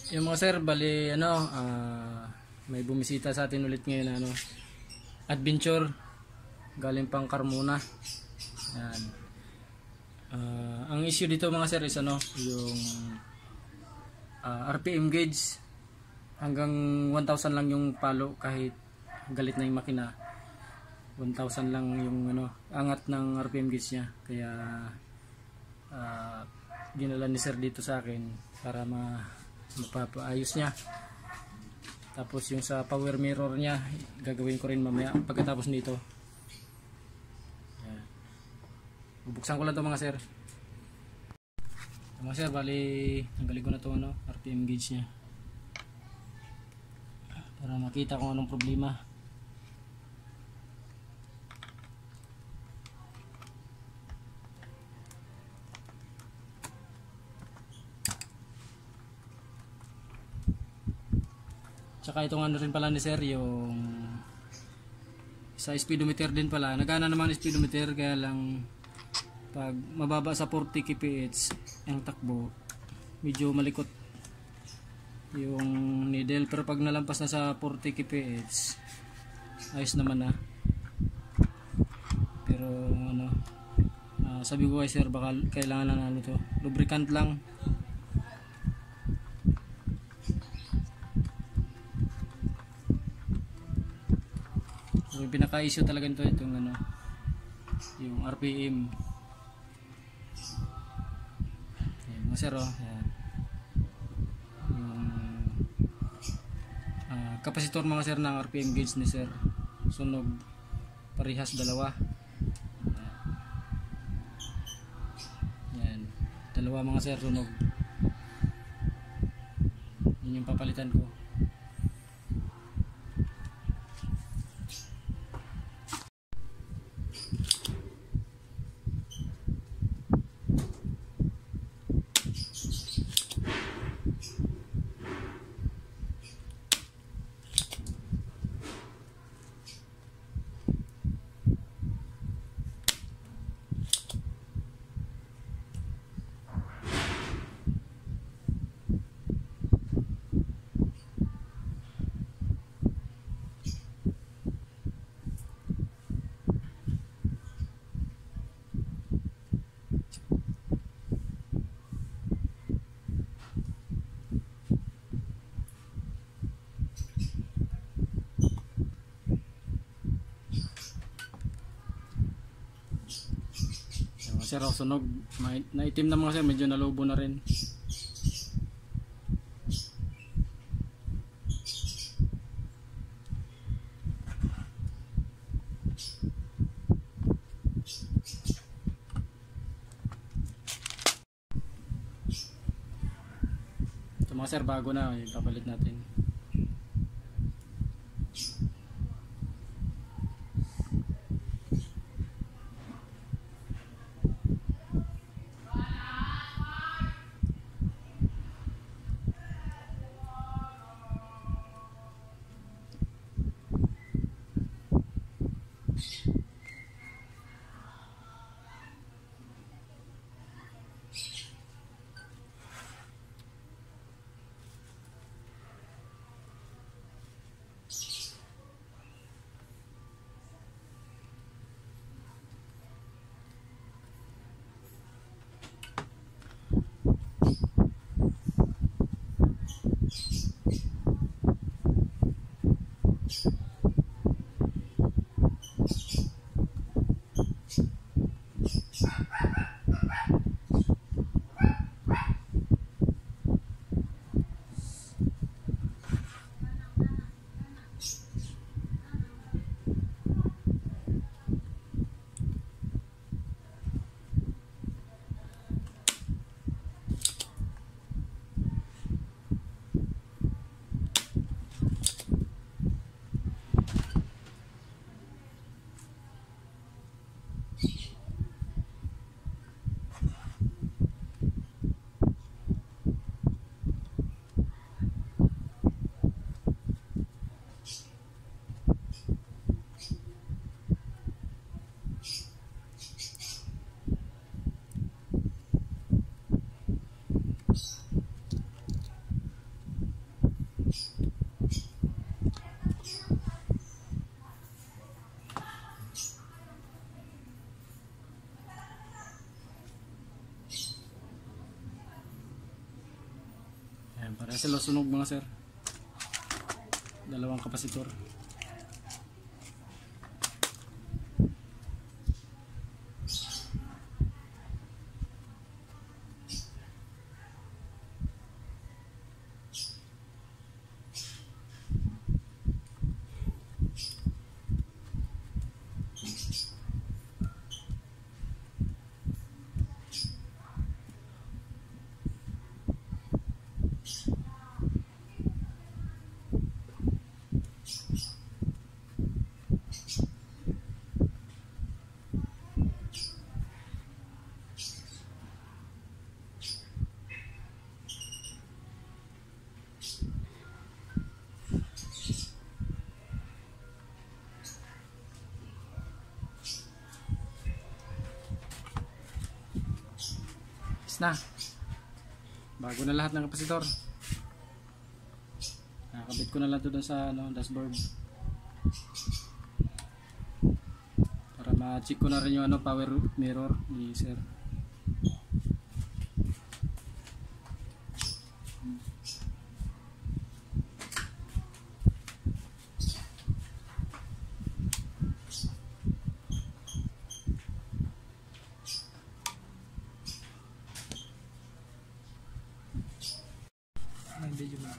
Yung mga sir, bali may bumisita sa atin ulit ngayon adventure galing pang Carmona. Yan. Ang issue dito mga sir is yung RPM gauge hanggang 1,000 lang yung palo kahit galit na yung makina. 1,000 lang yung angat ng RPM gauge niya. Kaya ginala ni sir dito sa akin para mapapaayos niya. Tapos yung sa power mirror niya gagawin ko rin mamaya pagkatapos nito. Yan. Bubuksan ko lang to mga sir. Mga sir, bali tanggalin ko na to RPM gauge niya para makita kung anong problema. Tsaka itong rin pala ni sir, yung sa speedometer din pala. Nagana naman speedometer, kaya lang pag mababa sa 40 kph ang takbo, medyo malikot yung needle. Pero pag nalampas na sa 40 kph, ayos naman na. Pero sabi ko kay sir, baka kailangan na to, lubricant lang. Yung pinaka-issue talaga nito itong yung RPM. Ayan, mga sir, ayan. Yung kapasitor mga sir ng RPM gauge ni sir, sunog, parehas dalawa. Ayan, dalawa mga sir, sunog. Yun yung papalitan ko. Sir, sunog, naitim na mga sir, medyo nalubo na rin. Ito mga sir, bago na, ipapalit natin. Ayan, para sila sunog mga sir. Dalawang kapasitor. Na bago na lahat ng kapasitor. Nakakabit ko na lang ito dun sa dashboard para ma-check ko na rin yung power mirror ni sir. Video na.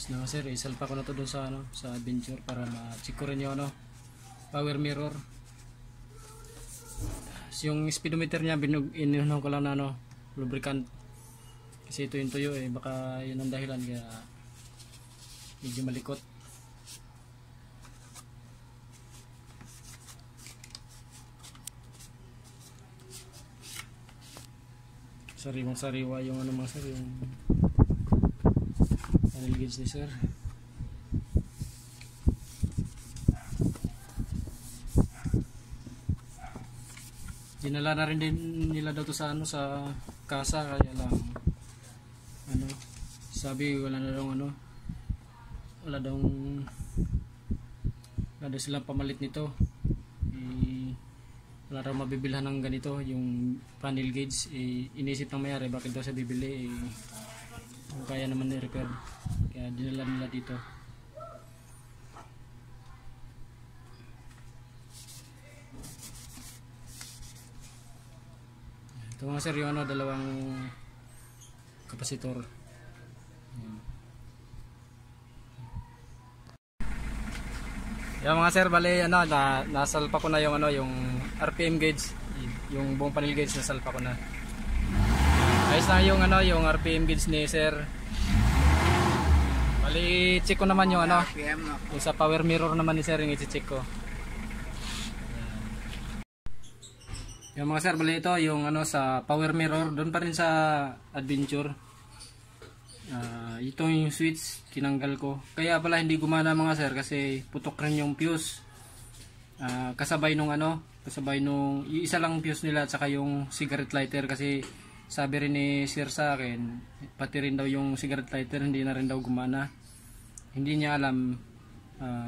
Na sir, isalpa ko na to dun sa sa adventure para ma-check ko rin yung power mirror. So, yung speedometer niya inunan ko lang na lubricant kasi ito yung tuyo baka yun ang dahilan kaya medyo malikot. Sariwang sariwa yung mga sir, yung panel gauge ni sir. Dinala na rin din nila daw to sa sa kasa, kaya lang sabi wala na daw wala daw silang pamalit nito. Wala raw mabibilhan ng ganito yung panel gauge. Inisip ng mayari bakit daw sa bibili kaya naman ni-repair, kaya dinala nila dito. Ito mga sir yung dalawang kapasitor. Yan mga sir, bali nasalpa ko na yung yung RPM gauge, yung buong panel gauge nasalpa ko na. Ayos na yung yung RPM gauge ni sir. Bali check ko naman yung yung sa power mirror naman ni sir yung i-check ko. Yung mga sir, bali ito yung sa power mirror doon pa rin sa adventure. Ito yung switch tinanggal ko. Kaya pala hindi gumana mga sir kasi putok rin yung fuse. Kasabay nung isa lang fuse nila at saka yung cigarette lighter, kasi sabi rin ni sir sa akin pati rin daw yung cigarette lighter hindi na rin daw gumana. Hindi niya alam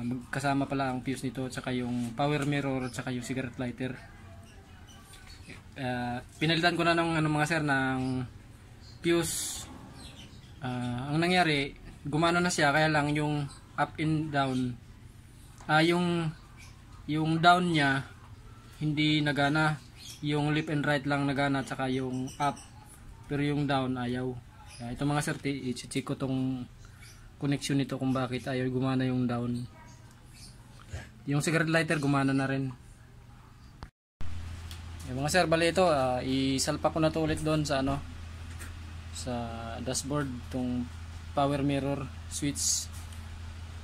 magkasama pala ang fuse nito at saka yung power mirror at saka yung cigarette lighter. Pinalitan ko na ng mga sir ng fuse. Ang nangyari, gumana na siya, kaya lang yung up and down, yung down niya hindi nagana, yung left and right lang nagana at saka yung up, pero yung down ayaw. Ito mga sir, i-check ko tong connection nito kung bakit ayaw gumana yung down. Yung cigarette lighter gumana na rin. Mga sir, bali ito, isalpa ko na to ulit doon sa sa dashboard, tong power mirror switch.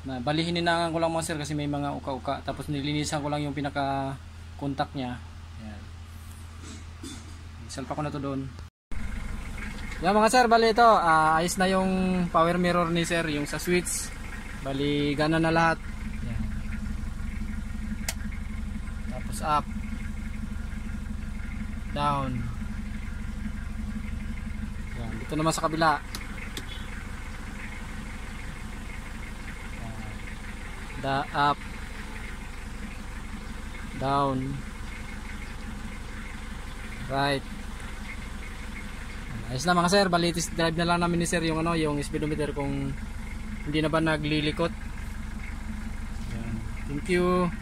Bali hininangan ko lang mga sir kasi may mga uka-uka, tapos nilinisan ko lang yung pinaka contact niya. Ayan. Salpa ko na to doon. Yan mga sir, bali ito, ayos na yung power mirror ni sir, yung sa switch. Bali gana na lahat. Yan. Tapos up, down. Yan. Dito naman sa kabila. Up, down, right. Ayos na mga sir, bali test drive na lang namin ni sir yung yung speedometer kung hindi na ba naglilikot. Yan. Thank you.